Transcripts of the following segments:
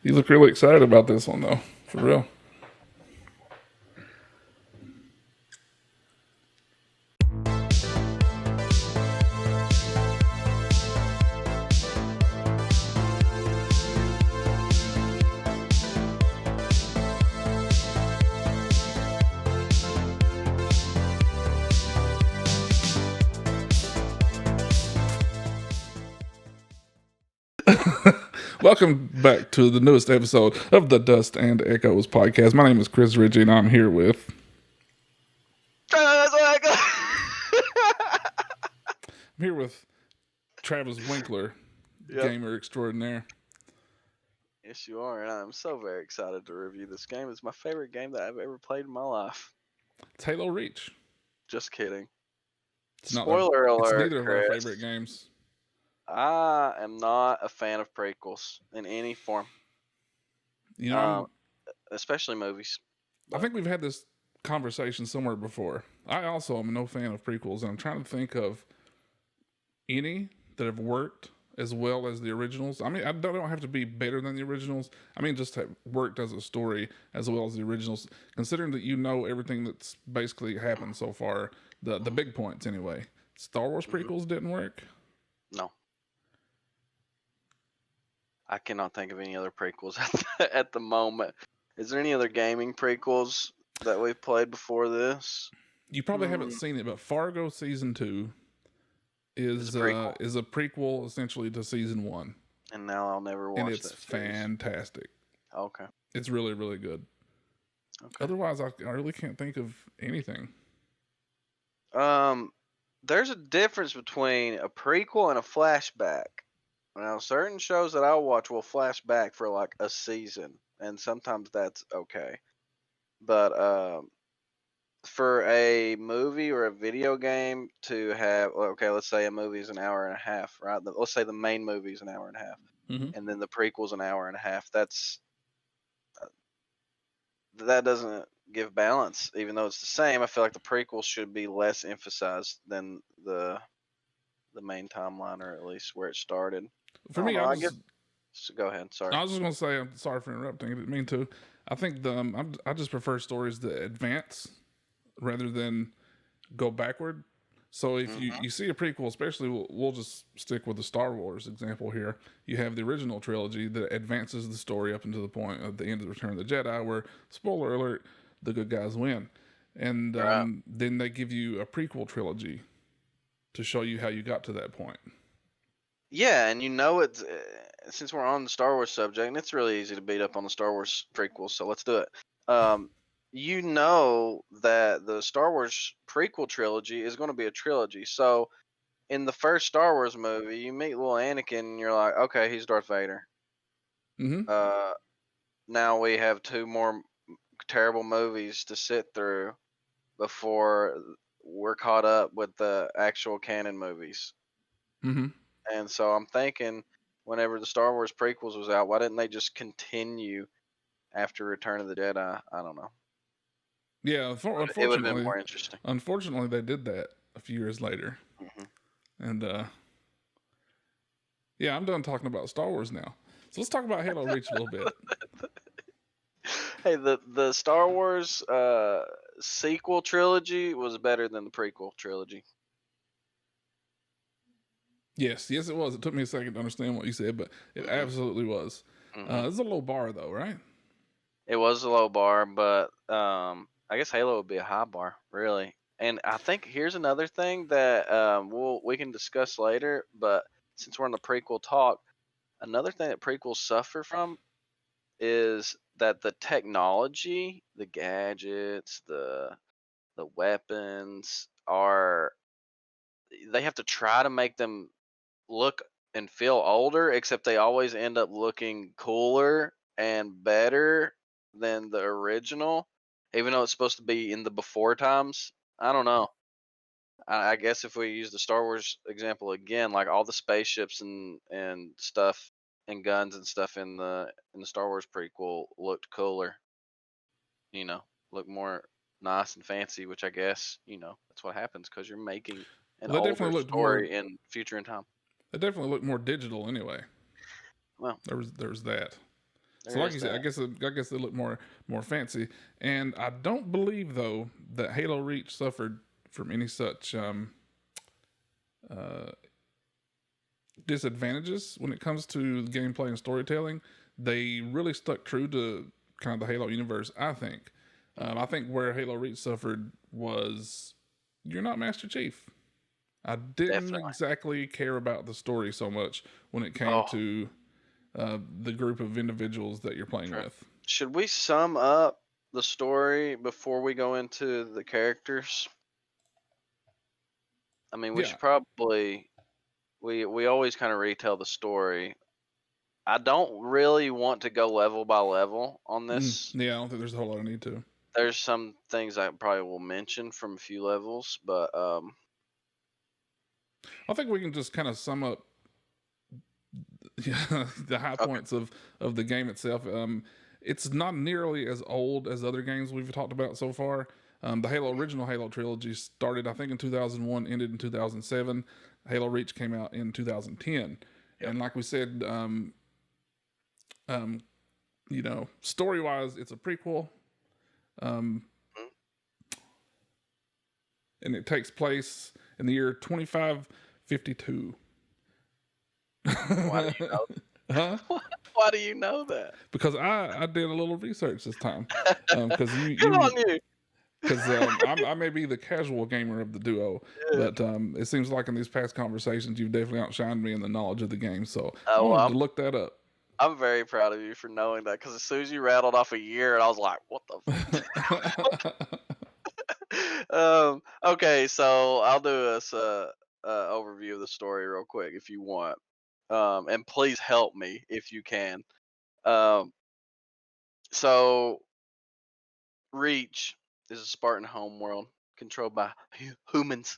You look really excited about this one, though. For real. Welcome back to the newest episode of the Dust and Echoes podcast. My name is Chris Ritchie, and I'm here with. I'm here with Travis Winkler, Yep. gamer extraordinaire. Yes, you are, and I'm so very excited to review this game. It's my favorite game that I've ever played in my life. It's Halo Reach. Just kidding. It's Spoiler It's alert, neither of our Chris. favorite games. I am not a fan of prequels in any form, You know, especially movies. I think we've had this conversation somewhere before. I also am no fan of prequels, and I'm trying to think of any that have worked as well as the originals. I mean, I don't have to be better than the originals. I mean, just have worked as a story as well as the originals. Considering that you know everything that's basically happened so far, the big points anyway. Star Wars prequels didn't work. No. I cannot think of any other prequels at the moment. Is there any other gaming prequels that we've played before this? You probably haven't seen it, but Fargo season 2 is a prequel essentially to season 1. And now I'll never watch and it's that series. fantastic. Okay. It's really, really good. Okay. Otherwise, I really can't think of anything. There's a difference between a prequel and a flashback. Now, certain shows that I watch will flash back for like a season, and sometimes that's okay. But for a movie or a video game to have, okay, let's say a movie is an hour and a half, right? Let's say the main movie is an hour and a half, and then the prequel's an hour and a half. That doesn't give balance, even though it's the same. I feel like the prequel should be less emphasized than the main timeline, or at least where it started. For me, I guess. So go ahead. Sorry. I was just gonna say, I'm sorry for interrupting. I didn't mean to. I think I just prefer stories that advance rather than go backward. So if you see a prequel, especially we'll just stick with the Star Wars example here. You have the original trilogy that advances the story up until the point of the end of the Return of the Jedi, where spoiler alert, the good guys win, and then they give you a prequel trilogy to show you how you got to that point. Yeah, and it's since we're on the Star Wars subject, and it's really easy to beat up on the Star Wars prequels, so let's do it. You know that the Star Wars prequel trilogy is going to be a trilogy. So in the first Star Wars movie, you meet little Anakin, and you're like, okay, he's Darth Vader. Now we have 2 more terrible movies to sit through before we're caught up with the actual canon movies. And so I'm thinking, whenever the Star Wars prequels was out, why didn't they just continue after Return of the Jedi? I don't know. Yeah, It would have been more interesting. Unfortunately, they did that a few years later. And yeah, I'm done talking about Star Wars now. So let's talk about Halo Reach a little bit. Hey, the Star Wars sequel trilogy was better than the prequel trilogy. Yes, it was. It took me a second to understand what you said, but it absolutely was. It's a low bar, though, right? It was a low bar, but I guess Halo would be a high bar, really. And I think here's another thing that we can discuss later. But since we're on the prequel talk, another thing that prequels suffer from is that the technology, the gadgets, the weapons they have to try to make them look and feel older, except they always end up looking cooler and better than the original, even though it's supposed to be in the before times. I don't know. I guess if we use the Star Wars example again, like all the spaceships and stuff and guns and stuff in the Star Wars prequel looked cooler. Look more nice and fancy, which I guess that's what happens because you're making an older story in future in time. It definitely looked more digital anyway. Well, there was that. So There like is you said, that. I guess they look more fancy, and I don't believe though that Halo Reach suffered from any such uh, disadvantages when it comes to gameplay and storytelling. They really stuck true to kind of the Halo universe. I think. I think where Halo Reach suffered was you're not Master Chief. I didn't Definitely. exactly care about the story so much when it came Oh, to the group of individuals that you're playing true. with. Should we sum up the story before we go into the characters? I mean, we Yeah, should probably we always kind of retell the story. I don't really want to go level by level on this. yeah. I don't think there's a whole lot of need to. There's some things I probably will mention from a few levels, but I think we can just kind of sum up the high okay. points of the game itself. It's not nearly as old as other games we've talked about so far. The original Halo trilogy started, I think, in 2001, ended in 2007. Halo Reach came out in 2010, Yep. and like we said, um, story wise, it's a prequel, um, Mhm. and it takes place in the year 2552. Why do you know? Huh? Why do you know that? Because I did a little research this time. Because Good you on you. because I may be the casual gamer of the duo, Yeah. but it seems like in these past conversations you've definitely outshined me in the knowledge of the game. So I Oh, wanted well, to look that up. I'm very proud of you for knowing that because as soon as you rattled off a year, and I was like, "What the?" Okay, so I'll do us a overview of the story real quick if you want, and please help me if you can. Um, so Reach is a Spartan homeworld controlled by humans.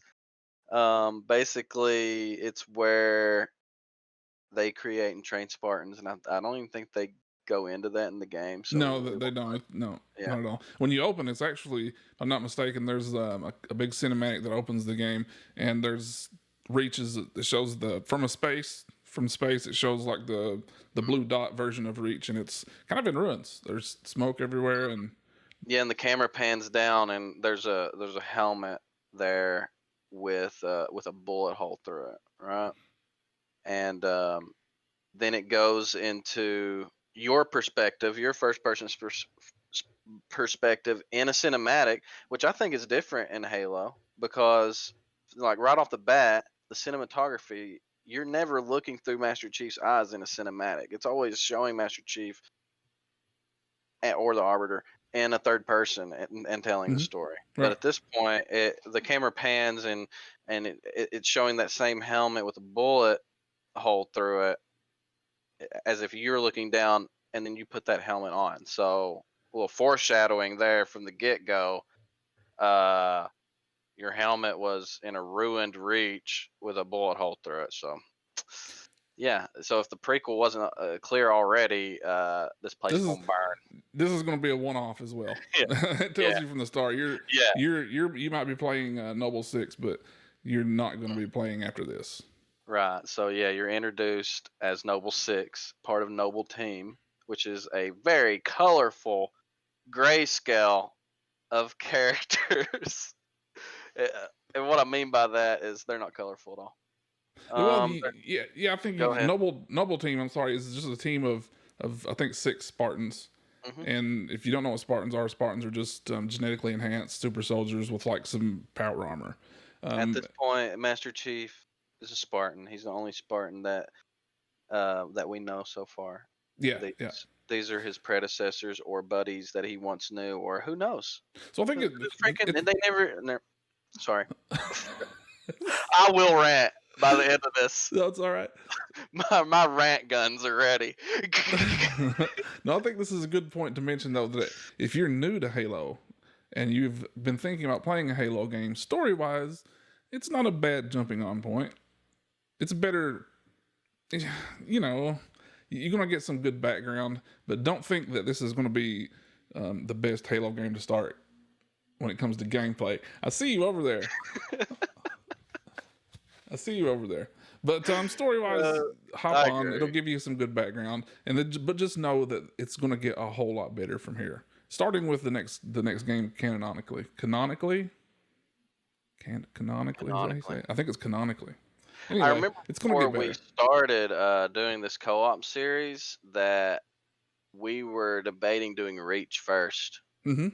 Basically, it's where they create and train Spartans, and I don't even think they go into that in the game. No, So they don't. No, yeah, not at all. When you open, it's actually, if I'm not mistaken, there's a big cinematic that opens the game, and there's reaches that shows from space. It shows like the blue dot version of Reach, and it's kind of in ruins. There's smoke everywhere, and yeah, and the camera pans down, and there's a helmet there with a bullet hole through it, right? And then it goes into your perspective, your first person's perspective in a cinematic, which I think is different in Halo because, like right off the bat, the cinematography, you're never looking through Master Chief's eyes in a cinematic. It's always showing Master Chief or the Arbiter in a third person and telling the mhm, story. But right. at this point, the camera pans and it's showing that same helmet with a bullet hole through it as if you're looking down and then you put that helmet on. So a little foreshadowing there from the get go. Uh, your helmet was in a ruined Reach with a bullet hole through it. So yeah. So if the prequel wasn't clear already, this place This is is gonna burn. this is going to be a one-off as well. Yeah. It Yeah. tells you from the start. Yeah. You might be playing Noble Six, but you're not going to be playing after this. Right. So yeah, you're introduced as Noble Six, part of Noble Team, which is a very colorful grayscale of characters. Uh, and what I mean by that is they're not colorful at all. Well, They're- yeah. I think go ahead. Noble Team. I'm sorry, is just a team of I think 6 Spartans. Hmm. And if you don't know what Spartans are just genetically enhanced super soldiers with like some power armor. At Um, this point, Master Chief is a Spartan. He's the only Spartan that we know so far. yeah, These yeah. these are his predecessors or buddies that he once knew, or who knows? So I think Who freaking it and they never. Sorry, I will rant by the end of this. that's all right. My rant guns are ready. No, I think this is a good point to mention though that if you're new to Halo and you've been thinking about playing a Halo game, story wise, it's not a bad jumping on point. It's better, you know, you're gonna get some good background, but don't think that this is gonna be the best Halo game to start when it comes to gameplay. I see you over there. I see you over there. But story wise, hop I on. It'll agree. give you some good background, and then, but just know that it's going to get a whole lot better from here. Starting with the next game canonically is that how you say Canonically. it? I think it's canonically. I Anyway, remember it's going to before get we better. started doing this co-op series that we were debating doing Reach first. Mm-hmm.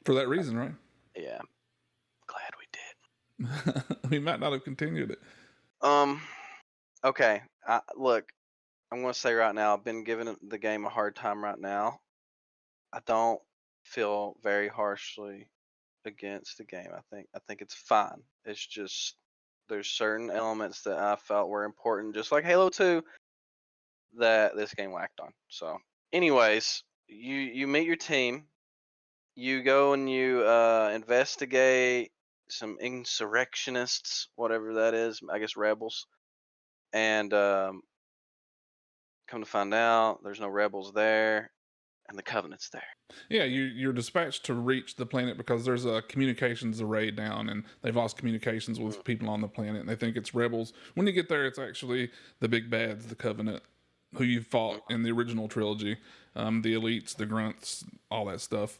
For that reason, right? Yeah, glad we did. We might not have continued it. Um, okay. Look, I'm gonna say right now, I've been giving the game a hard time right now. I don't feel very harshly against the game. I think it's fine. It's just there's certain elements that I felt were important, just like Halo 2, that this game lacked on. So, anyways, you meet your team. You go and you investigate some insurrectionists, whatever that is. I guess rebels. And come to find out, there's no rebels there, and the Covenant's there. Yeah, you're dispatched to reach the planet because there's a communications array down, and they've lost communications with people on the planet, and they think it's rebels. When you get there, it's actually the big bads, the Covenant, who you fought in the original trilogy, the elites, the grunts, all that stuff.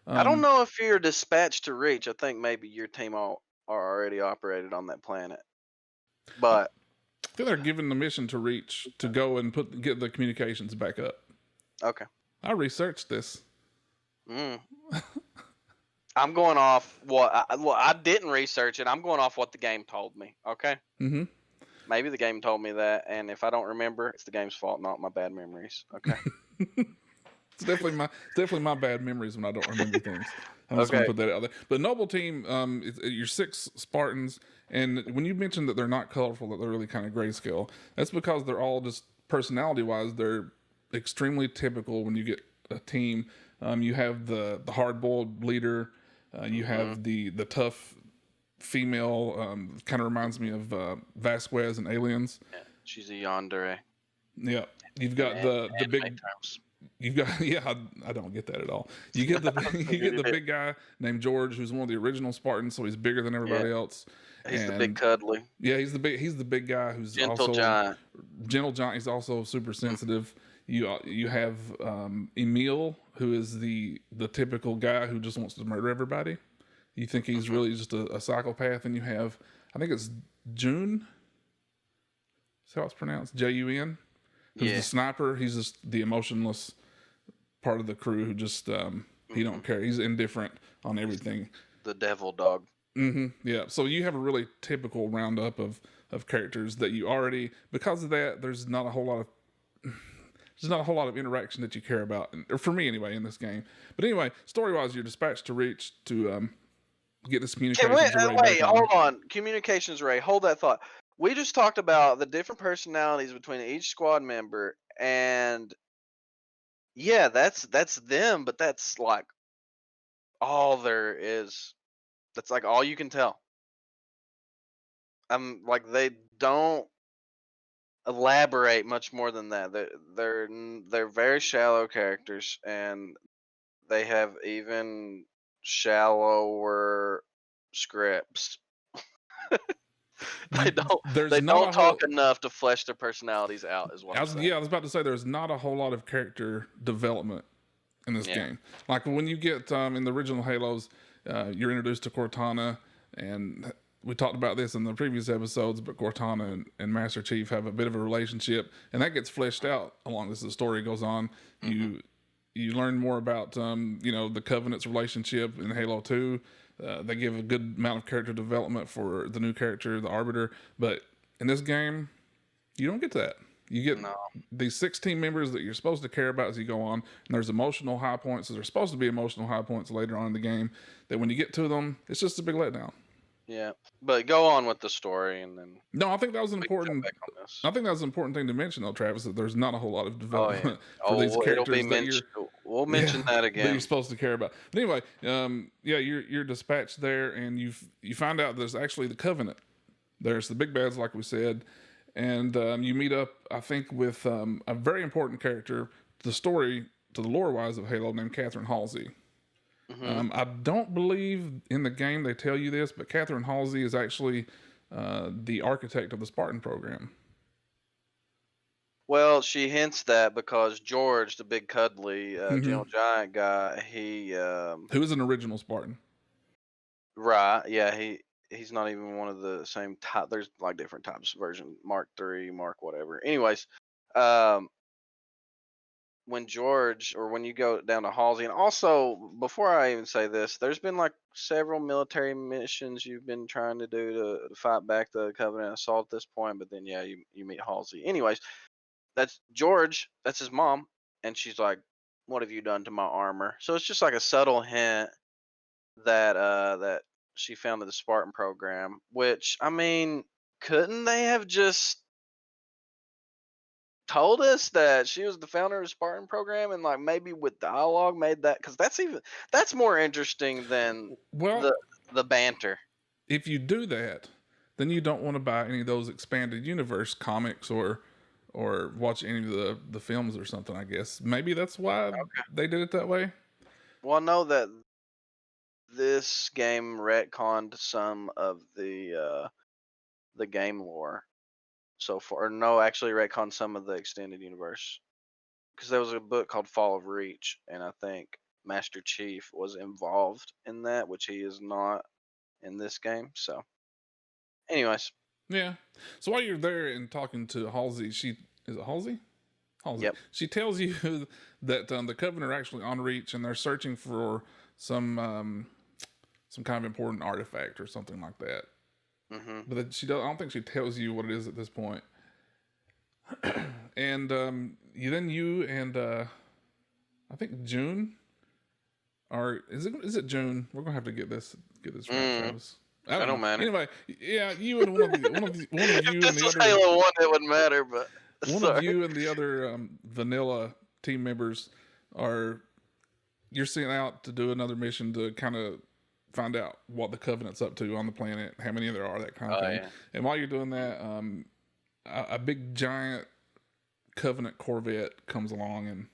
I don't know if you're dispatched to reach. I think maybe your team all are already operated on that planet. I But think they're given the mission to reach to go and get the communications back up. okay. I researched this. Mm. I'm going off what I didn't research it. I'm going off what the game told me. Okay. Mm-hmm. Maybe the game told me that, and if I don't remember, it's the game's fault, not my bad memories. Okay. It's definitely my bad memories when I don't remember things. I'm just gonna Okay. put that out there. But Noble Team, you're 6 Spartans, and when you mentioned that they're not colorful, that they're really kind of grayscale, that's because they're all just personality wise, they're extremely typical. When you get a team, you have the hard boiled leader, you have the tough female, kind of reminds me of Vasquez and Aliens. Yeah, she's a yandere. Yeah, you've got the big. Terms. You've got I don't get that at all. You get the you get the big guy named George, who's one of the original Spartans, so he's bigger than everybody else. He's the big And cuddly, yeah, he's the big guy who's gentle also giant. gentle giant. He's also super sensitive. You have Emil, who is the typical guy who just wants to murder everybody. You think he's really just a psychopath, and you have, I think it's June. That's how it's pronounced, Jun. Who's the sniper? He's just the emotionless part of the crew who just he don't care. He's indifferent on everything. The devil dog. Yeah. So you have a really typical roundup of characters that you already, because of that, there's not a whole lot of interaction that you care about, or for me anyway, in this game. But anyway, story wise, you're dispatched to reach to get this communications array Wait, back on. hold on. Communications array. Hold that thought. We just talked about the different personalities between each squad member, and yeah, that's them, but that's like all there is. That's like all you can tell. Like they don't elaborate much more than that. They're very shallow characters, and they have even shallower scripts. They don't talk enough to flesh their personalities out, is what I'm saying. Yeah, I was about to say there's not a whole lot of character development in this game. Like when you get in the original Halos, you're introduced to Cortana, and we talked about this in the previous episodes, but Cortana and Master Chief have a bit of a relationship, and that gets fleshed out along as the story goes on. You learn more about the Covenant's relationship in Halo 2. They give a good amount of character development for the new character, the Arbiter. But in this game, you don't get that. You get these 16 members that you're supposed to care about as you go on. And there's emotional high points. So there's supposed to be emotional high points later on in the game that when you get to them, it's just a big letdown. Yeah, but go on with the story, and then no, I think that was important. I think that was an important thing to mention, though, Travis. That there's not a whole lot of development for these characters we'll mention that again. That you're supposed to care about. But anyway, you're dispatched there, and you find out there's actually the Covenant. There's the big bads, like we said, and you meet up, I think, with a very important character to the story, to the lore wise of Halo, named Catherine Halsey. I don't believe in the game they tell you this, but Catherine Halsey is actually the architect of the Spartan program. Well, she hints that because George, the big cuddly Hmm. gentle giant guy, he Who is an original Spartan? right, yeah, he's not even one of the same type. There's like different types of version, Mark 3, Mark whatever. Anyways, um when George or when you go down to Halsey, and also before I even say this, there's been like several military missions you've been trying to do to fight back the Covenant assault at this point, but then yeah, you meet Halsey. Anyways, that's George, that's his mom, and she's like, "What have you done to my armor?" So it's just like a subtle hint that she founded the Spartan program, which I mean, couldn't they have just told us that she was the founder of the Spartan program and like maybe with dialogue made that, because that's more interesting than Well, the the banter. if you do that, then you don't want to buy any of those expanded universe comics or watch any of the films or something. I guess maybe that's why they did it that way. Well, I know that this game retconned some of the game lore so far. Or no, actually retconned some of the extended universe, because there was a book called Fall of Reach, and I think Master Chief was involved in that, which he is not in this game. So, anyways, Yeah. So while you're there and talking to Halsey, she is it Halsey? Halsey. yep. She tells you that the Covenant are actually on Reach and they're searching for some kind of important artifact or something like that. Hmm. But that she does. I don't think she tells you what it is at this point. And you and I think June or is it June? We're gonna have to get this right, Mm, Travis. I I don't don't know. matter. Anyway, yeah, you and one of If you and this the was other Halo 1, it wouldn't matter, but one of sorry. you and the other vanilla team members are you're sent out to do another mission to kind of find out what the Covenant's up to on the planet, how many there are, that kind of Oh thing. yeah. And while you're doing that, a big giant Covenant Corvette comes along, and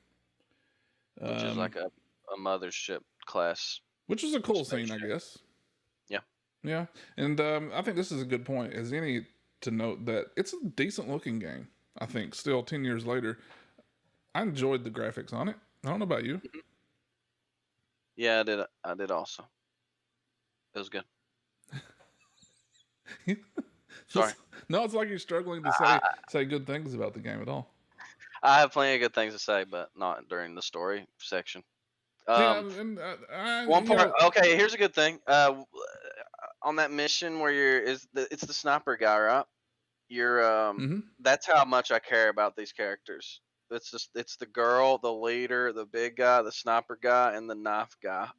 Which is like a mothership class which is a cool scene, I spaceship. guess. Yeah. Yeah, and I think this is a good point as any to note that it's a decent looking game. I think still 10 years later, I enjoyed the graphics on it. I don't know about you. Mhm. Yeah, I did. I did also. It was good. Sorry. No, it's like you're struggling to I, say good things about the game at all. I have plenty of good things to say, but not during the story section. Yeah, Um, and one you part. know, Okay, here's a good thing. On that mission where it's the sniper guy, right? You're hmm That's how much I care about these characters. It's the girl, the leader, the big guy, the sniper guy, and the knife guy.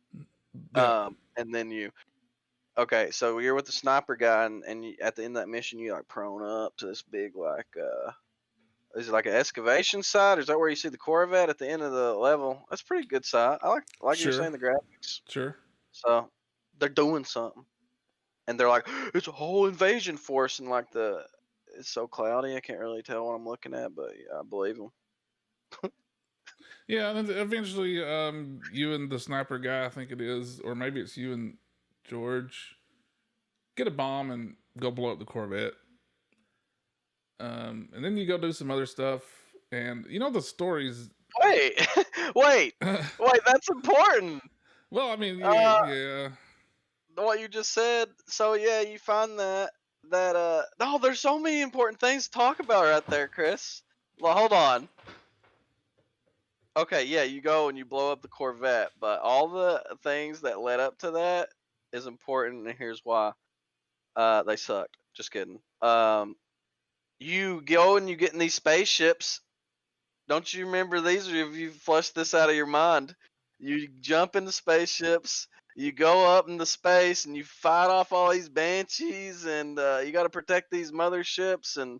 yeah, And then you. Okay, so you're with the sniper guy, and at the end of that mission, you like prone up to this big like is it like an excavation site? Or is that where you see the Corvette at the end of the level? That's a pretty good site. I like you were sure, saying the graphics. sure. So they're doing something, and they're like, it's a whole invasion force, and like it's so cloudy, I can't really tell what I'm looking at, but yeah, I believe them. Yeah, and then eventually, you and the sniper guy, I think it is, or maybe it's you and George, get a bomb and go blow up the Corvette. And then you go do some other stuff, and you know the stories. Wait, wait, wait. That's important. Well, I mean, yeah, Uh, yeah, what you just said. So yeah, you find that no, there's so many important things to talk about right there, Chris. Well, hold on. Okay, yeah, you go and you blow up the Corvette, but all the things that led up to that is important, and here's why. They sucked. Just kidding. You go and you get in these spaceships. Don't you remember these, or have you flushed this out of your mind? You jump into spaceships, you go up into space, and you fight off all these banshees, and you got to protect these motherships, and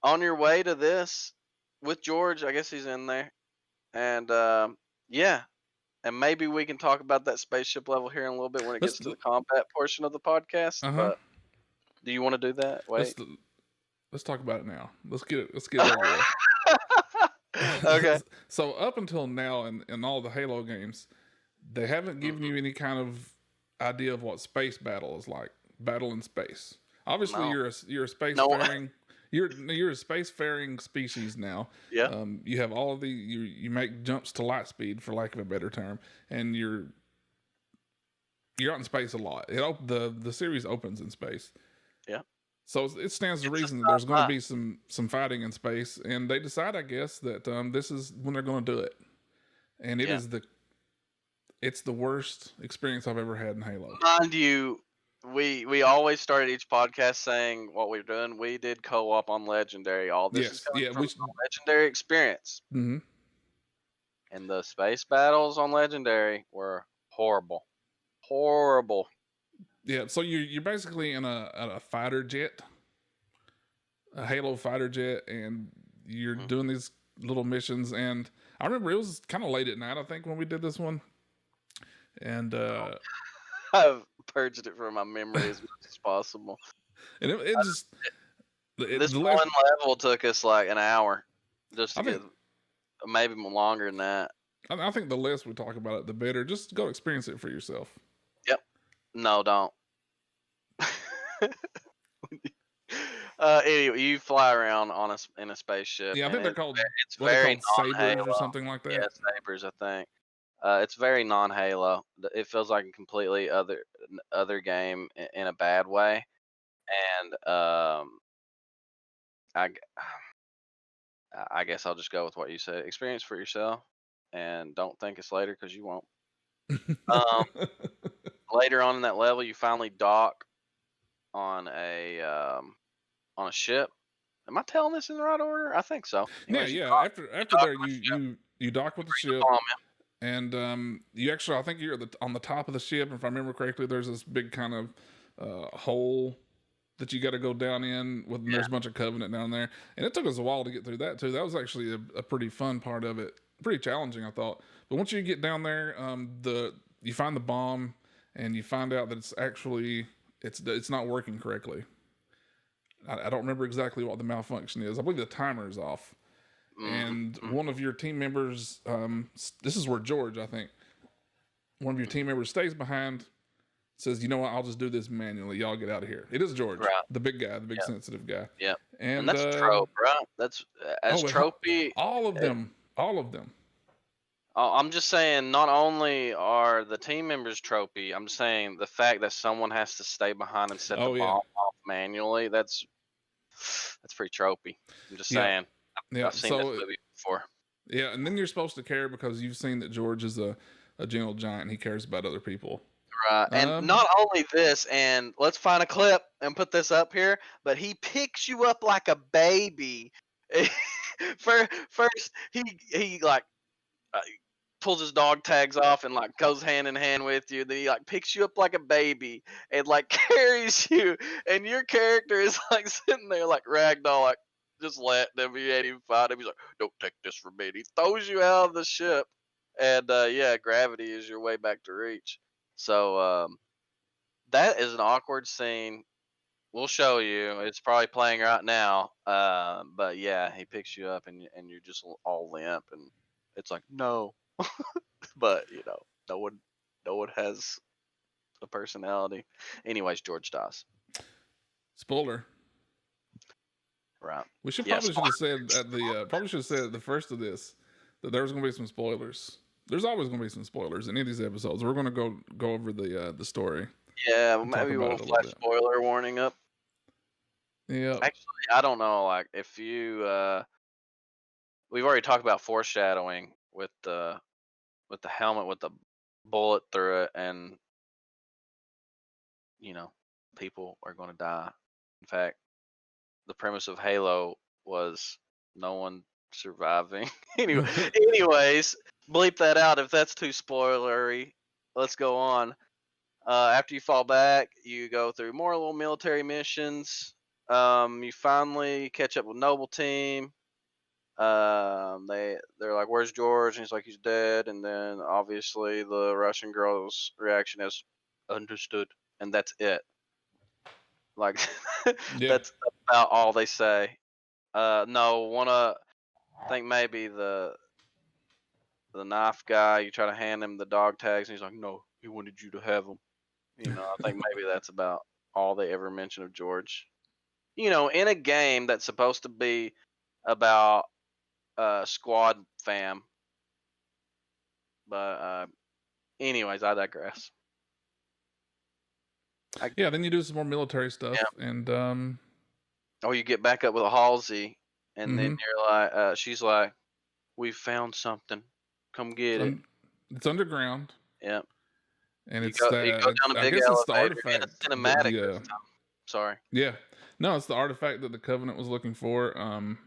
on your way to this with George, I guess he's in there, and yeah, and maybe we can talk about that spaceship level here in a little bit when it let's gets to the combat portion of the podcast. uh huh. But do you want to do that? Let's Wait. let's talk about it now. Let's get it over Okay. with. So up until now, in all the Halo games, they haven't given Mhm. you any kind of idea of what space battle is like. battle in space. Obviously, No. you're a No. spacefaring. You're a spacefaring species now. Yeah. You have all of the you make jumps to light speed, for lack of a better term, and you're out in space a lot. The series opens in space. Yeah. So it stands to It's a reason that there's going to sci-fi. be some fighting in space, and they decide, I guess, that this is when they're going to do it, and Yeah. it's the worst experience I've ever had in Halo. Mind you, we always started each podcast saying what we're doing. We did co-op on Legendary. All this is Yes, coming yeah, from a Legendary experience. mm-hmm. And the space battles on Legendary were horrible. Horrible. Yeah, so you're basically in a fighter jet, a Halo fighter jet, and you're doing these little missions. And I remember it was kind of late at night, I think, when we did this one. And I've purged it from my memory as much as possible. and it just This the one last, level took us like an hour just to I get, think maybe longer than that. I think the less we talk about it, the better. Just go experience it for yourself. Yep. No, don't. Anyway, you fly around in a spaceship. Yeah, I and think they're called it's what are they very called, sabers non-Halo. or something like that. Yeah, sabers, I think. It's very non-Halo. It feels like a completely other game in a bad way, and I g- I guess I'll just go with what you said. Experience for yourself, and don't think it's later because you won't. Um, Later on in that level, you finally dock on a ship. Am I telling this in the right order? I think so. Anyways, Yeah. dock After there, on a ship, you dock with the bring the ship, bomb and you actually, I think you're on the top of the ship. If I remember correctly, there's this big kind of hole that you got to go down in with. And there's a bunch of Covenant down there, and it took us a while to get through that too. That was actually a pretty fun part of it. Pretty challenging, I thought. But once you get down there, you find the bomb, and you find out that it's actually it's not working correctly. I don't remember exactly what the malfunction is. I believe the timer is off. And one of your team members, this is where George, I think, one of your team members stays behind, says, "You know what? I'll just do this manually. Y'all get out of here." It is George, Right. the big guy, the big Yep. sensitive guy. Yep. And that's trope, right? That's as tropey. all of them. I'm just saying, not only are the team members tropey, I'm saying the fact that someone has to stay behind and set the bomb off manually, that's pretty tropey. I'm just saying. Yeah. I've seen this movie before. Yeah, and then you're supposed to care because you've seen that George is a gentle giant. He cares about other people. Right. And not only this, and let's find a clip and put this up here, but he picks you up like a baby. First, he like pulls his dog tags off and like goes hand in hand with you. Then he like picks you up like a baby and like carries you, and your character is like sitting there like ragdoll, like just let them. He ain't even fight him. He's like, "Don't take this from me." And he throws you out of the ship, and yeah, gravity is your way back to Reach. So that is an awkward scene. We'll show you. It's probably playing right now. But yeah, he picks you up and you're just all limp, and it's like no. But no one has a personality. Anyways, George dies. Spoiler. Right. We probably should have said at the first of this that there was going to be some spoilers. There's always going to be some spoilers in any of these episodes. We're going to go over the story. Yeah, maybe we'll flash spoiler warning up. Yeah. Actually, I don't know. Like if you, we've already talked about foreshadowing with the helmet with the bullet through it, and people are going to die. In fact, the premise of Halo was no one surviving. Anyways, bleep that out if that's too spoilery. Let's go on. After you fall back, you go through more little military missions. You finally catch up with Noble Team. They're like, "Where's George?" And he's like, "He's dead." And then obviously the Russian girl's reaction is, "Understood," and that's it. Like that's about all they say. No, I think maybe the knife guy. You try to hand him the dog tags, and he's like, "No, he wanted you to have them." I think maybe that's about all they ever mention of George. In a game that's supposed to be about squad fam. But anyways, I digress. Yeah, then you do some more military Yeah. stuff, and Oh, you get back up with a Halsey, and then mhm. you're like, she's like, "We found something. Come get it." It's underground, Yep. and You it's go you that. go down a I big guess it's the elevator in a artifact that cinematic this time. Sorry. yeah, no, it's the artifact that the Covenant was looking for. Mhm.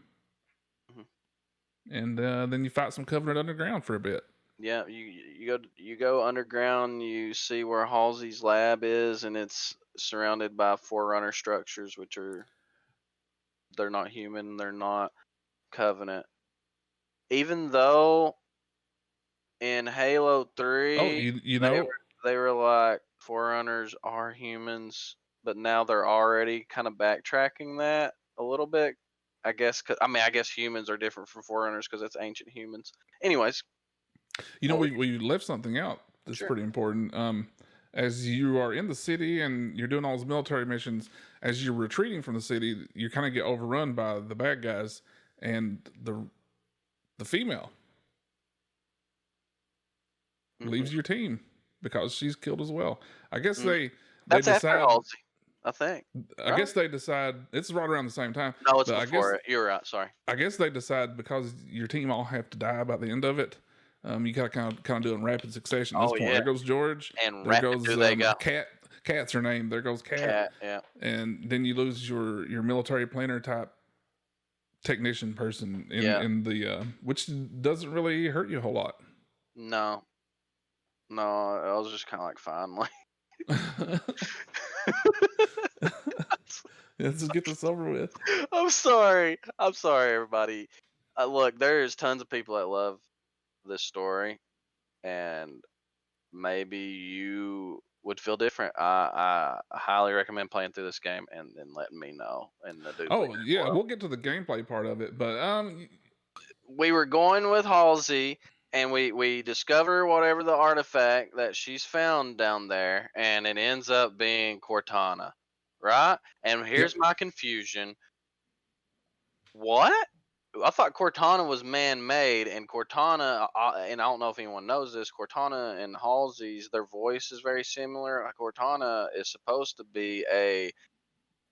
And then you fight some Covenant underground for a bit. Yeah, you go underground. You see where Halsey's lab is, and it's surrounded by Forerunner structures, which they're not human, they're not Covenant. Even though in Halo Oh, 3 you they know, were they were like Forerunners are humans, but now they're already kind of backtracking that a little bit. I guess. I guess humans are different from Forerunners because it's ancient humans. Anyways, what were we left something out you that's sure? pretty important. As you are in the city and you're doing all those military missions, as you're retreating from the city, you kind of get overrun by the bad guys, and the female Hmm. leaves your team because she's killed as well. I guess Mm. they That's after decide. Halsey, I think. I Right? guess they decide it's right around the same time, No, it's but before it. You're right. Sorry. I guess they decide because your team all have to die by the end of it. You got to kind of do it in rapid succession. At this Oh point, yeah, there goes George. and There rapid goes do they go. Cat. Cat's her name. There goes Cat, Cat. Yeah. and then you lose your military planner type technician person Yeah. in the which doesn't really hurt you a whole lot. No. No, I was just kind of like fine. Like, Let's just get this over with. I'm sorry. I'm sorry, everybody. Look, there's tons of people that love this story, and maybe you would feel different. I highly recommend playing through this game and then letting me know in the dude leader Oh as yeah, well. we'll get to the gameplay part of it, but We were going with Halsey, and we discover whatever the artifact that she's found down there, and it ends up being Cortana, right? And yep. here's my confusion. What? I thought Cortana was man-made, and Cortana, and I don't know if anyone knows this. Cortana and Halsey's, their voice is very similar. Cortana is supposed to be a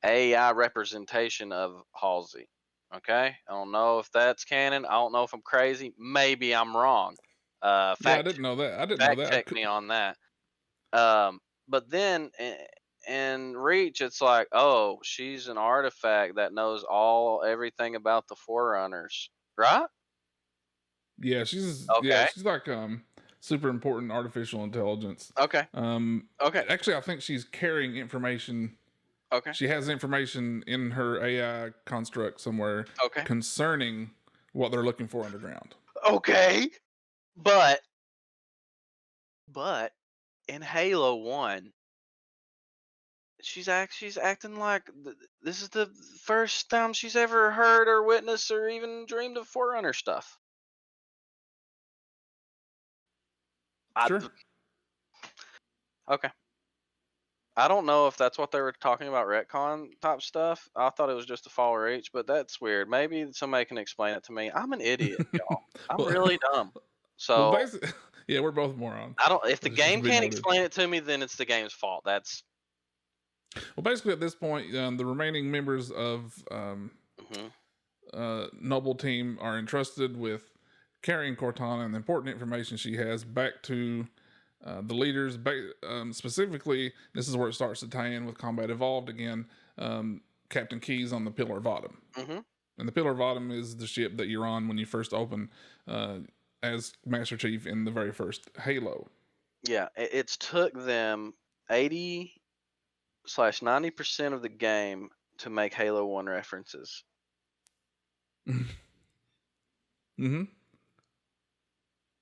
AI representation of Halsey. Okay, I don't know if that's canon. I don't know if I'm crazy. Maybe I'm wrong. Yeah, I didn't know that. I didn't know Fact that. check me on that. But then in Reach, it's like, oh, she's an artifact that knows everything about the Forerunners, right? Yeah, Okay. she's like super important artificial intelligence. Okay. Um Okay. Actually I think she's carrying information. Okay. She has information in her AI construct somewhere Okay. concerning what they're looking for underground. Okay. But but in Halo 1, she's acting like this is the first time she's ever heard or witnessed or even dreamed of Forerunner stuff. I Sure. Okay. I don't know if that's what they were talking about retcon type stuff. I thought it was just a fall reach, but that's weird. Maybe somebody can explain it to me. I'm an idiot, y'all. I'm well, really dumb. well, So basically, yeah, we're both morons. I don't. If the It game should be can't noted. explain it to me, then it's the game's fault. That's. Well, basically, at this point, the remaining members of Mhm. Noble Team are entrusted with carrying Cortana and the important information she has back to the leaders. Specifically, this is where it starts to tie in with Combat Evolved again. Captain Keyes on the Pillar of Autumn. Mhm. And the Pillar of Autumn is the ship that you're on when you first open as Master Chief in the very first Halo. Yeah, it's took them 80/90% of the game to make Halo 1 references. Mm-hmm.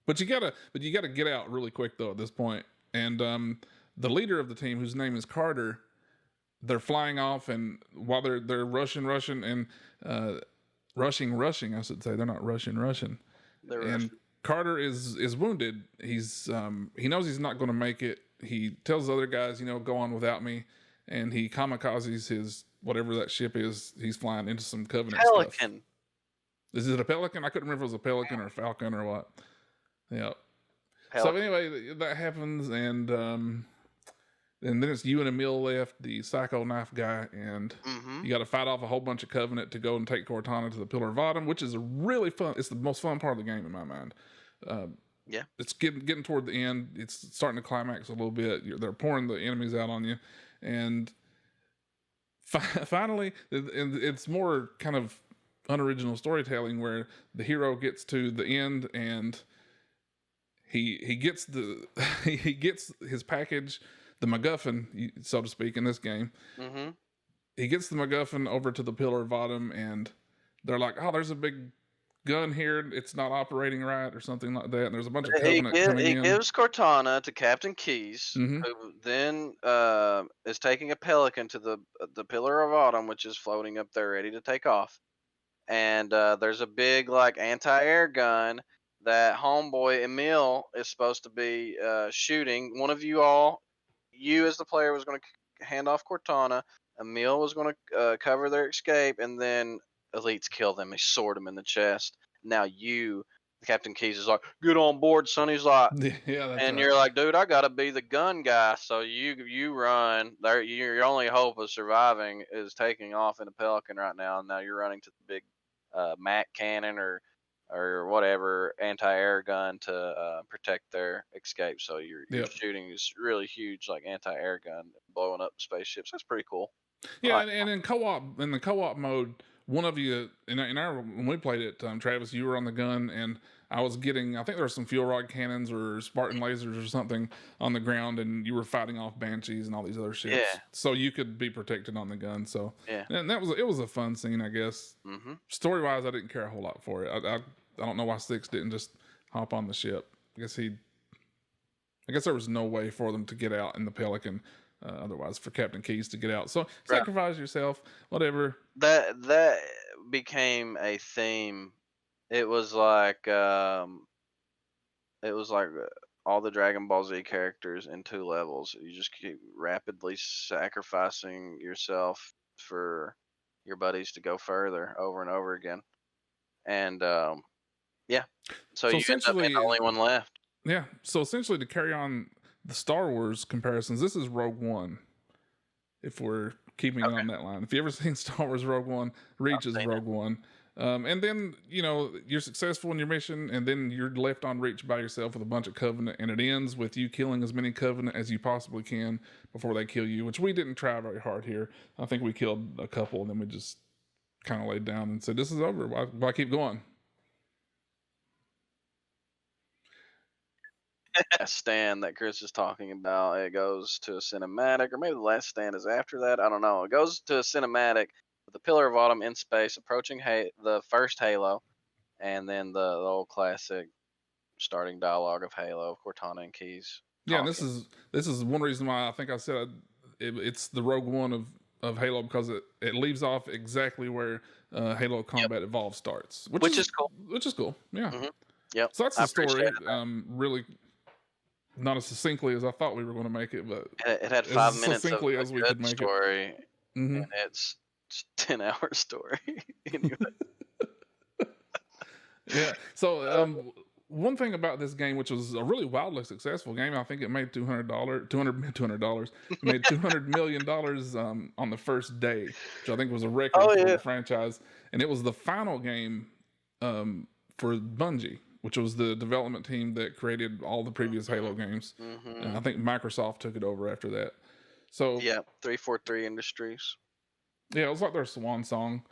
But you gotta get out really quick though at this point. And the leader of the team, whose name is Carter, they're flying off, and while they're rushing and rushing, I should say, they're not rushing. They're And Carter is wounded. He knows he's not going to make it. He tells the other guys, go on without me. and he kamikazes his whatever that ship is he's flying into some Covenant stuff. Pelican. Is it a Pelican? I couldn't remember if it was a Pelican or a Falcon or what. Yeah. So Pelican. anyway, that happens, and then it's you and Emil left, the psycho knife guy, and Mm-hmm. you got to fight off a whole bunch of Covenant to go and take Cortana to the Pillar of Autumn, which is a really fun. It's the most fun part of the game in my mind. Yeah. It's getting toward the end. It's starting to climax a little bit. They're pouring the enemies out on you, and finally, it's more kind of unoriginal storytelling where the hero gets to the end and he gets the he gets his package, the MacGuffin, so to speak, in this game. Mm-hmm. He gets the MacGuffin over to the Pillar of Autumn, and they're like, "Oh, there's a big gun here. It's not operating right, or something like that." And there's a bunch of Covenant coming He in. gives Cortana to Captain Keyes, Mm-hmm. who then is taking a Pelican to the Pillar of Autumn, which is floating up there, ready to take off. And there's a big like anti-air gun that homeboy Emil is supposed to be shooting. One of you all, you as the player, was going to hand off Cortana. Emil was going to cover their escape, and then elites kill them. They sword him in the chest. Now you, Captain Keyes, is like, "Get on board, son." He's like, Yeah, that's and right. you're like, "Dude, I gotta be the gun guy." So you run. There, your only hope of surviving is taking off in a Pelican right now. And now you're running to the big Mac cannon or whatever anti-air gun to protect their escape. So you're Yep. shooting this really huge like anti-air gun blowing up spaceships. That's pretty cool. Yeah, and in co-op, in the co-op mode, one of you in our when we played it, Travis, you were on the gun, and I was getting. I think there were some fuel rod cannons or Spartan lasers or something on the ground, and you were fighting off Banshees and all these other ships, Yeah, so you could be protected on the gun. So, yeah. and it was a fun scene, I guess. Mm-hmm. Story wise, I didn't care a whole lot for it. I don't know why Six didn't just hop on the ship. I guess there was no way for them to get out in the Pelican. Otherwise, for Captain Keyes to get out, so Right. sacrifice yourself, whatever. That became a theme. It was like all the Dragon Ball Z characters in 2 levels. You just keep rapidly sacrificing yourself for your buddies to go further over and over again. And yeah, so So you end up being the essentially, only one left. yeah. So essentially, to carry on the Star Wars comparisons, this is Rogue One. If we're keeping it Okay, on that line, if you ever seen Star Wars Rogue One, Reach I've is seen it. Rogue One. And then you're successful in your mission, and then you're left on Reach by yourself with a bunch of Covenant, and it ends with you killing as many Covenant as you possibly can before they kill you. Which we didn't try very hard here. I think we killed a couple, and then we just kind of laid down and said, "This is over. Why keep going?" That stand that Chris is talking about, it goes to a cinematic, or maybe the last stand is after that. I don't know. It goes to a cinematic with the Pillar of Autumn in space approaching the first Halo, and then the old classic starting dialogue of Halo, Cortana and Keyes Yeah, and talking. this is one reason why I think I said it's the Rogue One of Halo, because it leaves off exactly where Halo Yep, Combat Evolved starts, which is cool. which is cool. Yeah. Hmm. Yep, So that's I the appreciate story. it. Really not as succinctly as I thought we were going to make it, but It had as 5 minutes of succinctly a as we good could make it. story, Hmm. and it's 10-hour story. Anyway, Yeah. So one thing about this game, which was a really wildly successful game, I think it made $200, $200. It made $200 million on the first day, which I think was a record oh for yeah. the franchise. And it was the final game for Bungie, which was the development team that created all the previous Halo games. And Mm-hmm. I think Microsoft took it over after that. So Yeah, 343 Industries. yeah, it was like their swan song.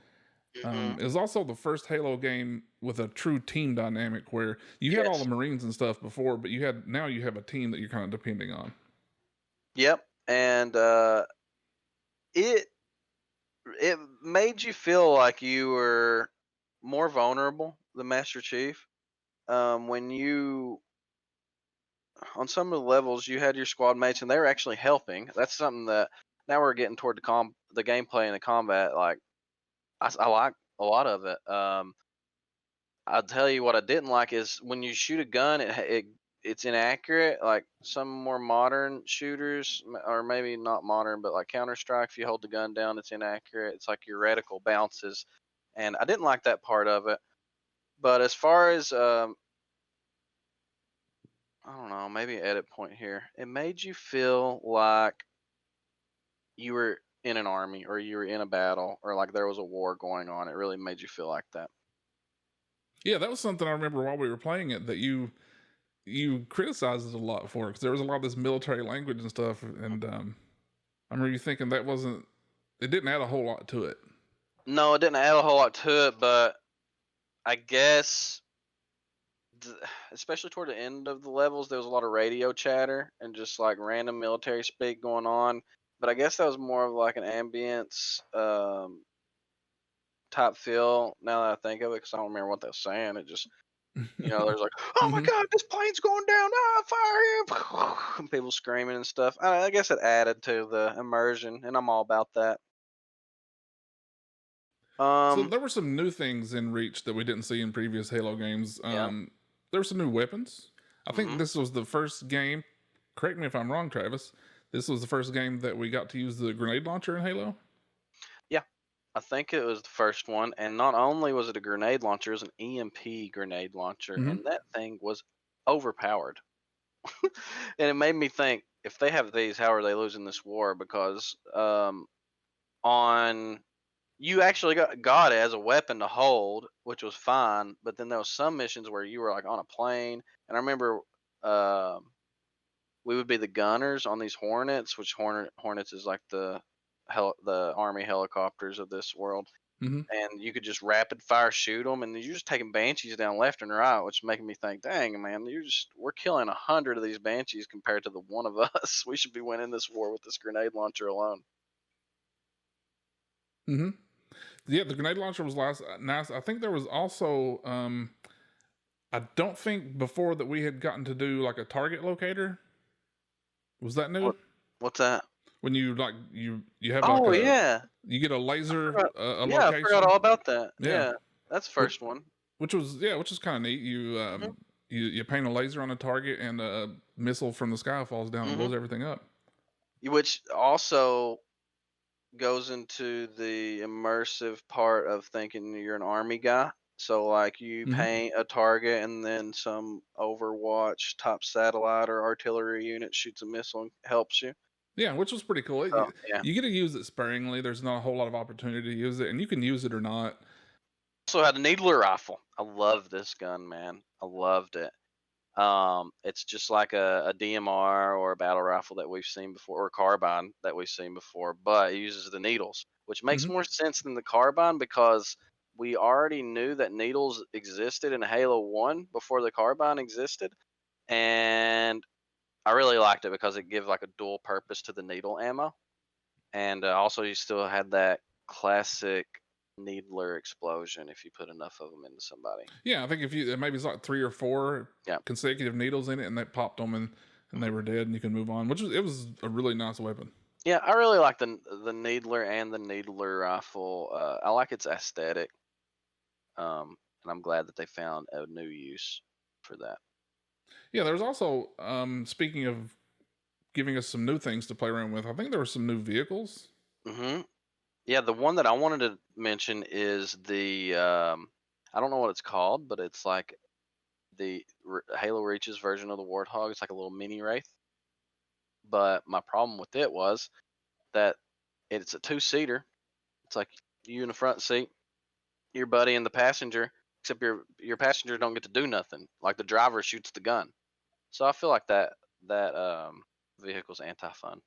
Hmm. It was also the first Halo game with a true team dynamic where you had all the Yes. Marines and stuff before, but now you have a team that you're kind of depending on. Yep. And it it made you feel like you were more vulnerable, the Master Chief. When you on some of the levels you had your squad mates and they were actually helping. That's something that now we're getting toward the gameplay and the combat. Like I like a lot of it. I'll tell you what I didn't like is when you shoot a gun, it it's inaccurate. Like some more modern shooters, or maybe not modern, but like Counter Strike, if you hold the gun down, it's inaccurate. It's like your reticle bounces, and I didn't like that part of it. But as far as I don't know, maybe an edit point here. It made you feel like you were in an army or you were in a battle or like there was a war going on. It really made you feel like that. Yeah, that was something I remember while we were playing it that you criticized it a lot for because there was a lot of this military language and stuff, and I remember you thinking that wasn't it didn't add a whole lot to it. No, it didn't add a whole lot to it, but I guess especially toward the end of the levels, there was a lot of radio chatter and just like random military speak going on. But I guess that was more of like an ambience type feel. Now that I think of it, because I don't remember what they were saying. It just there's like, oh my Hmm. god, this plane's going down! Ah, fire him! And people screaming and stuff. I guess it added to the immersion, and I'm all about that. So Um, there were some new things in Reach that we didn't see in previous Halo games. yeah. There were some new weapons. I think Hmm. this was the first game. Correct me if I'm wrong, Travis. This was the first game that we got to use the grenade launcher in Halo. Yeah, I think it was the first one, and not only was it a grenade launcher, it was an EMP grenade launcher, Hmm. and that thing was overpowered. And it made me think, if they have these, how are they losing this war? Because on you actually got it as a weapon to hold, which was fine, but then there was some missions where you were like on a plane, and I remember um we would be the gunners on these Hornets, which Hornets is like the army helicopters of this world, Hmm. and you could just rapid fire shoot them, and you're just taking banshees down left and right, which is making me think, dang man, we're killing 100 of these banshees compared to the one of us. We should be winning this war with this grenade launcher alone. Hmm. Yeah, the grenade launcher was nice. I think there was also I don't think before that we had gotten to do like a target locator. Was that new? What what's that? When you like you have like Oh a yeah, you get a I laser forgot. a Yeah, I forgot location. all about that. Yeah, Yeah, that's the which first one. which is kind of neat. Hmm. You paint a laser on a target and a missile from the sky falls down and Hmm. blows everything up. Which also goes into the immersive part of thinking you're an army guy. So like you Hmm. paint a target and then some Overwatch top satellite or artillery unit shoots a missile and helps you. Yeah, which was pretty cool. So yeah. You get to use it sparingly. There's not a whole lot of opportunity to use it, and you can use it or not. Also had a needler rifle. I love this gun, man. I loved it. It's just like a DMR or a battle rifle that we've seen before, or a carbine that we've seen before, but it uses the needles, which makes Hmm. more sense than the carbine because we already knew that needles existed in Halo 1 before the carbine existed. And I really liked it because it gives like a dual purpose to the needle ammo. And also, you still had that classic needler explosion if you put enough of them into somebody. Yeah, I think if you maybe it's like 3 or 4 Yeah. consecutive needles in it, and they popped them and they were dead, and you can move on. Which was it was a really nice weapon. Yeah, I really like the needler and the needler rifle. I like its aesthetic, and I'm glad that they found a new use for that. Yeah, there was also speaking of giving us some new things to play around with. I think there were some new vehicles. Hmm. Yeah, the one that I wanted to mention is the I don't know what it's called, but it's like the Halo Reach's version of the Warthog. It's like a little mini Wraith. But my problem with it was that it's a two-seater. It's like you in the front seat, your buddy in the passenger, except your passengers don't get to do nothing. Like the driver shoots the gun. So I feel like that vehicle's anti-fun.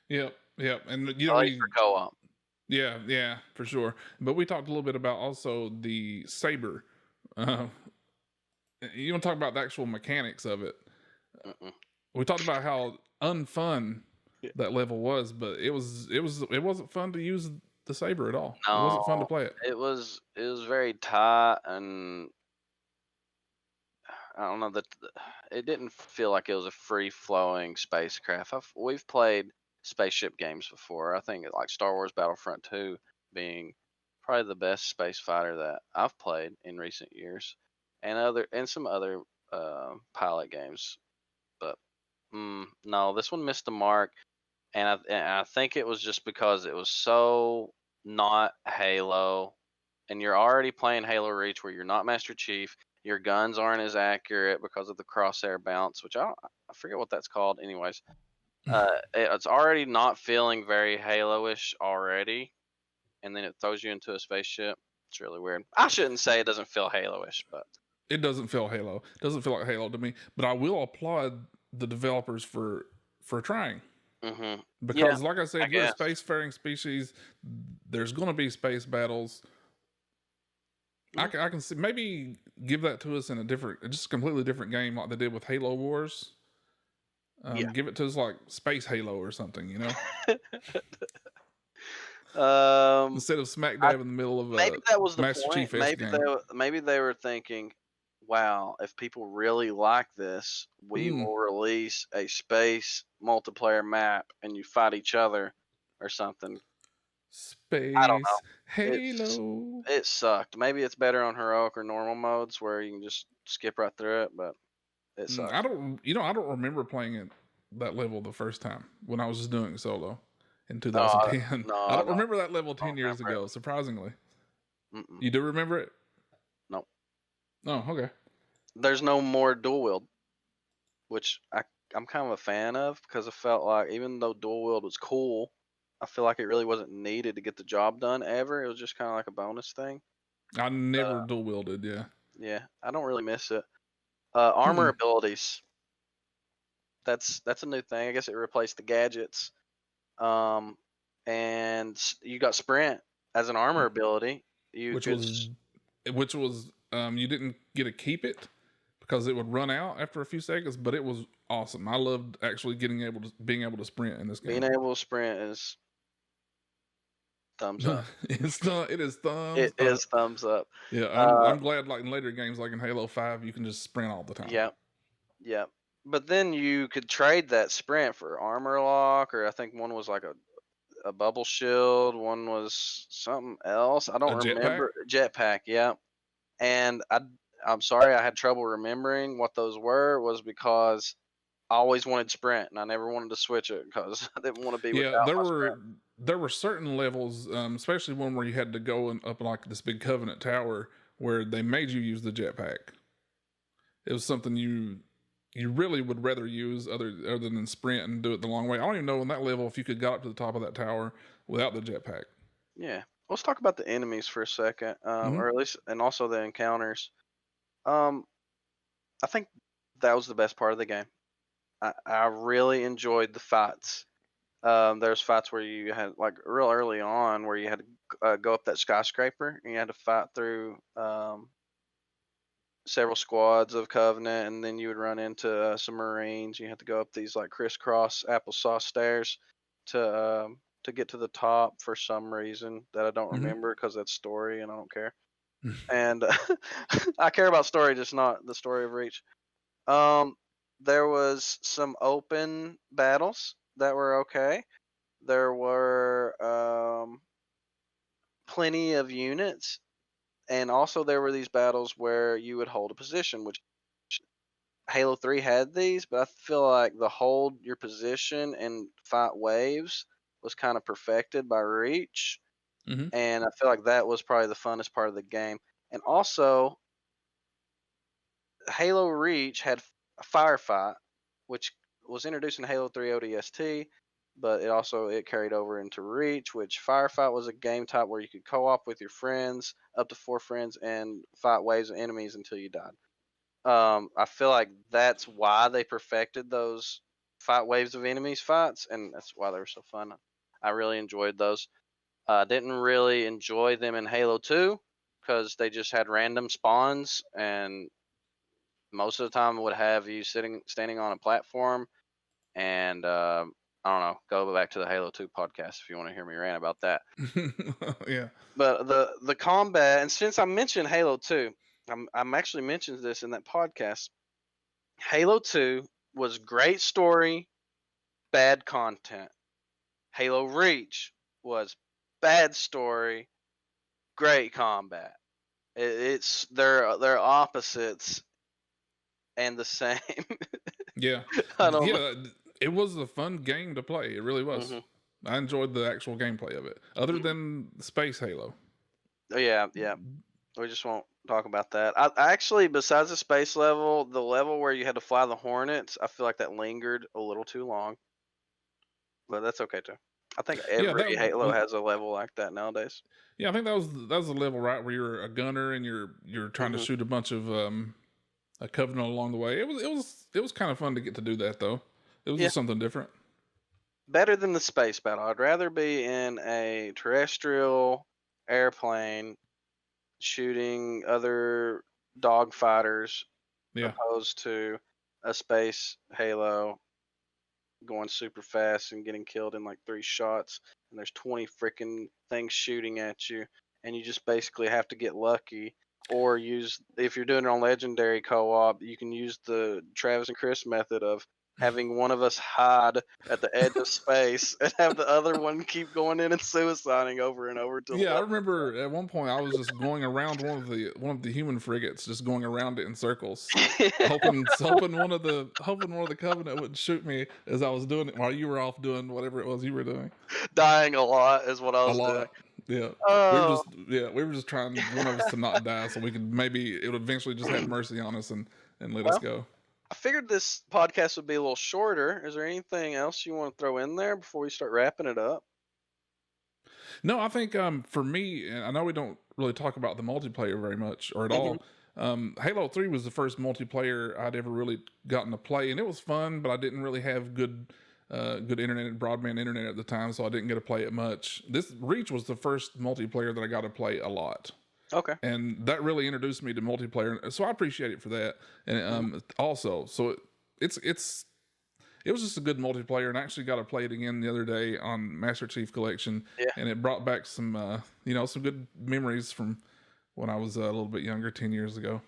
Yep, yep, and At least for co-op. yeah, for sure. But we talked a little bit about also the saber. Uh, you want to talk about the actual mechanics of it? Mm-mm. We talked about how unfun Yeah. that level was, but it wasn't fun to use the saber at all. It wasn't fun to No, play it. it was very tight, and I don't know that it didn't feel like it was a free flowing spacecraft. We've played spaceship games before. I think like Star Wars Battlefront 2 being probably the best space fighter that I've played in recent years, and some other pilot games. But no, this one missed the mark, and I think it was just because it was so not Halo, and you're already playing Halo Reach where you're not Master Chief. Your guns aren't as accurate because of the crosshair bounce, which I forget what that's called. Anyways, it's already not feeling very Halo-ish already, and then it throws you into a spaceship. It's really weird. I shouldn't say it doesn't feel Halo-ish, but It doesn't feel Halo. It doesn't feel like Halo to me. But I will applaud the developers for trying. yeah, Because, like I I said, you're a guess. spacefaring species. There's going to be space battles. I can see, maybe give that to us in just a completely different game, like they did with Halo Wars. Yeah. Give it to us like Space Halo or something, instead of smack I dab in the middle of maybe a that was the Master point. Chief S game. Maybe they were thinking, "Wow, if people really like this, we will release a space multiplayer map and you fight each other or something." I don't know. Space Halo. It sucked. Maybe it's better on heroic or normal modes where you can just skip right through it, but it sucked. I don't remember playing it that level the first time when I was just doing solo in 2010. No, I don't no, remember that level 10 don't years remember ago, surprisingly. it. Mm-mm. You do remember it? No, Oh, okay. there's no more dual wield, which I'm kind of a fan of because I felt like even though dual wield was cool, I feel like it really wasn't needed to get the job done ever. It was just kind of like a bonus thing. I never dual wielded, yeah. Yeah, I don't really miss it. Armor abilities. That's a new thing. I guess it replaced the gadgets. And you got sprint as an armor ability. You Which could was you didn't get to keep it because it would run out after a few seconds, but it was awesome. I loved actually being able to sprint in this game. being able to sprint is thumbs up. It is thumbs It up. is thumbs up. Yeah, I'm glad like in later games like in Halo 5 you can just sprint all the time. Yeah. But then you could trade that sprint for armor lock, or I think one was like a bubble shield, one was something else. I don't remember. Jetpack, yeah. And I'm sorry I had trouble remembering what those were, was because I always wanted sprint and I never wanted to switch it because I didn't want to be without my sprint. There were certain levels, especially one where you had to go up like this big Covenant tower where they made you use the jetpack. It was something you really would rather use other than sprint and do it the long way. I don't even know on that level if you could got up to the top of that tower without the jetpack. Yeah. Let's talk about the enemies for a second, or at least, and also the encounters. I think that was the best part of the game. I really enjoyed the fights. There's fights where you had like real early on where you had to go up that skyscraper and you had to fight through several squads of Covenant, and then you would run into some Marines. You had to go up these like crisscross applesauce stairs to get to the top for some reason that I don't remember because that's story and I don't care. And I care about story, just not the story of Reach. There was some open battles that were okay. There were plenty of units, and also there were these battles where you would hold a position, which Halo 3 had these, but I feel like the hold your position and fight waves was kind of perfected by Reach. And I feel like that was probably the funnest part of the game. And also, Halo Reach had a firefight, which was introduced in Halo 3 ODST, but it carried over into Reach, which firefight was a game type where you could co-op with your friends, up to 4 friends, and fight waves of enemies until you died. I feel like that's why they perfected those fight waves of enemies fights, and that's why they were so fun. I really enjoyed those. Didn't really enjoy them in Halo 2 because they just had random spawns, and most of the time would have you standing on a platform, and I don't know. Go back to the Halo 2 podcast if you want to hear me rant about that. Yeah. But the combat, and since I mentioned Halo 2, I'm actually mentioned this in that podcast. Halo 2 was great story, bad content. Halo Reach was bad story, great combat. They're opposites and the same. Yeah, I don't know. yeah. It was a fun game to play. It really was. Hmm. I enjoyed the actual gameplay of it, other than Space Halo. Oh, yeah, yeah. We just won't talk about that. I actually, besides the space level, the level where you had to fly the Hornets, I feel like that lingered a little too long, but that's okay too. I think Yeah, every Halo has a level like that nowadays. yeah. I think that was the level, right, where you're a gunner and you're trying to Hmm. shoot a bunch of a covenant along the way. It was kind of fun to get to do that though. It was Yeah, just something different. better than the space battle. I'd rather be in a terrestrial airplane shooting other dogfighters Yeah. opposed to a space Halo going super fast and getting killed in like 3 shots, and there's 20 freaking things shooting at you, and you just basically have to get lucky. Or use, if you're doing it on legendary co-op, you can use the Travis and Chris method of having one of us hide at the edge of space and have the other one keep going in and suiciding over and over till Yeah, I the remember at one point I was just going around one of the human frigates, just going around it in circles, hoping hoping one of the Covenant wouldn't shoot me as I was doing it while you were off doing whatever it was you were doing. dying a lot is what I A was doing. lot. Yeah. Oh, We were just trying one of us to not die so we could maybe it would eventually just have mercy on us and let us well, go. I figured this podcast would be a little shorter. Is there anything else you want to throw in there before we start wrapping it up? No, I think for me, and I know we don't really talk about the multiplayer very much or at Hmm. all. Halo 3 was the first multiplayer I'd ever really gotten to play, and it was fun, but I didn't really have good internet, broadband internet at the time, so I didn't get to play it much. This Reach was the first multiplayer that I got to play a lot, Okay. and that really introduced me to multiplayer. So I appreciate it for that, and Mhm. also, so it was just a good multiplayer, and I actually got to play it again the other day on Master Chief Collection, Yeah. and it brought back some some good memories from when I was a little bit younger, 10 years ago.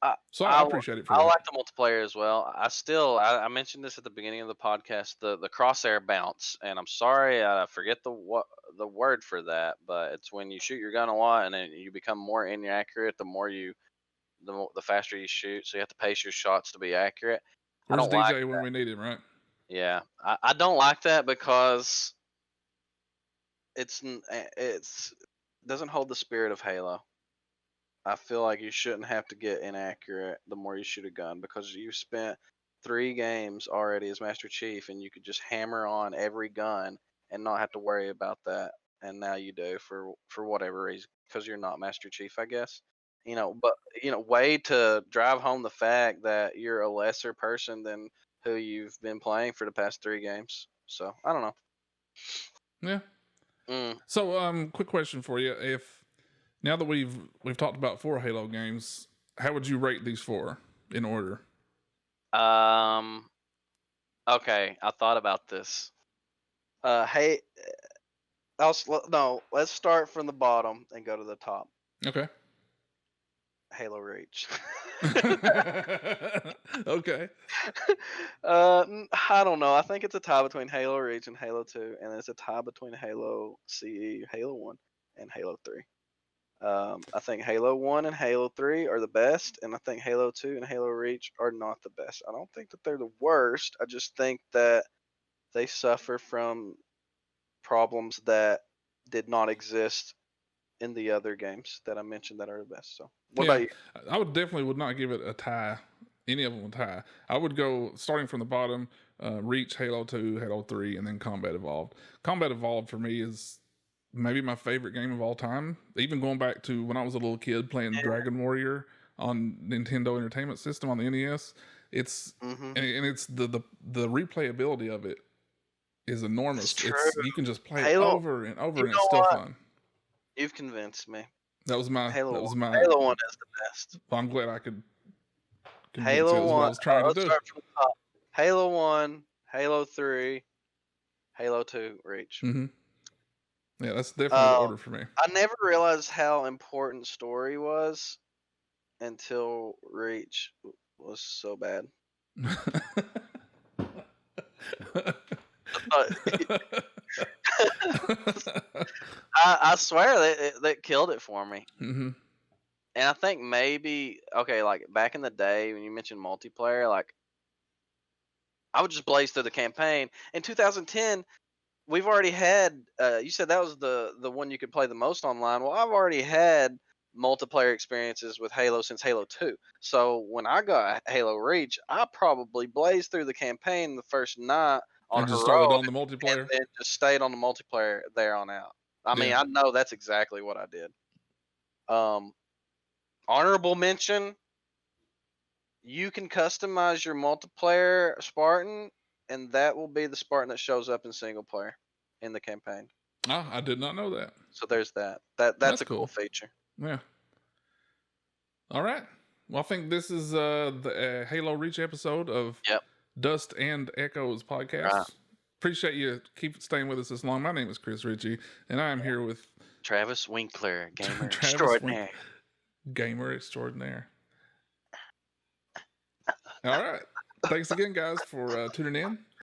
I So I I, appreciate it for I that. like the multiplayer as well. I mentioned this at the beginning of the podcast, the crosshair bounce, and I'm sorry I forget the word for that, but it's when you shoot your gun a lot and then you become more inaccurate the faster you shoot, so you have to pace your shots to be accurate. I Where's don't like DJ when we need him, right? Yeah, I don't like that because it's doesn't hold the spirit of Halo. I feel like you shouldn't have to get inaccurate the more you shoot a gun because you spent 3 games already as Master Chief and you could just hammer on every gun and not have to worry about that. And now you do for whatever reason because you're not Master Chief, I guess. But way to drive home the fact that you're a lesser person than who you've been playing for the past 3 games. So I don't know. Yeah. Mm. So quick question for you: If now that we've talked about 4 Halo games, how would you rate these 4 in order? Um. Okay, I thought about this. Hey, no. Let's start from the bottom and go to the top. Okay. Halo Reach. Okay. I don't know. I think it's a tie between Halo Reach and Halo 2, and it's a tie between Halo CE, Halo 1, and Halo 3. I think Halo 1 and Halo 3 are the best, and I think Halo 2 and Halo Reach are not the best. I don't think that they're the worst. I just think that they suffer from problems that did not exist in the other games that I mentioned that are the best. So, what Yeah, about you? I would not give it a tie. Any of them a tie. I would go starting from the bottom. Reach, Halo 2, Halo 3, and then Combat Evolved. Combat Evolved for me is maybe my favorite game of all time. Even going back to when I was a little kid playing Yeah. Dragon Warrior on Nintendo Entertainment System on the NES. It's Hmm. and it's the replayability of it is It's enormous. true. It's you can just play it Halo. over and over, You and it's know still what? fun. You've convinced me. That was my Halo that 1. was my. Halo 1 is the best. Well, I'm glad I could convince you. That Halo was what I 1. was trying to Let's do. start from the top. Halo 1, Halo 3, Halo 2, Reach. Hmm. Yeah, that's definitely the Um, order for me. I never realized how important story was until Reach was so bad. Uh, I swear that killed it for me. Hmm. And I think maybe okay, like back in the day when you mentioned multiplayer, like I would just blaze through the campaign. In 2010, we've already had. You said that was the one you could play the most online. Well, I've already had multiplayer experiences with Halo since Halo 2. So when I got Halo Reach, I probably blazed through the campaign the first night on And just started heroic, on the and multiplayer. then just stayed on the multiplayer there on out. I mean, Yeah. I know that's exactly what I did. Um, honorable mention: you can customize your multiplayer Spartan, and that will be the Spartan that shows up in single player in the campaign. Ah, I did not know that. So there's that. That's That's a cool cool. feature. Yeah. All right. Well, I think this is the Halo Reach episode of Yep. Dust and Echoes Right. podcast. Appreciate you keep staying with us this long. My name is Chris Ritchie, and I am here with Travis Winkler, gamer Travis Wink, extraordinaire. gamer extraordinaire. All right. Thanks again, guys, for tuning in.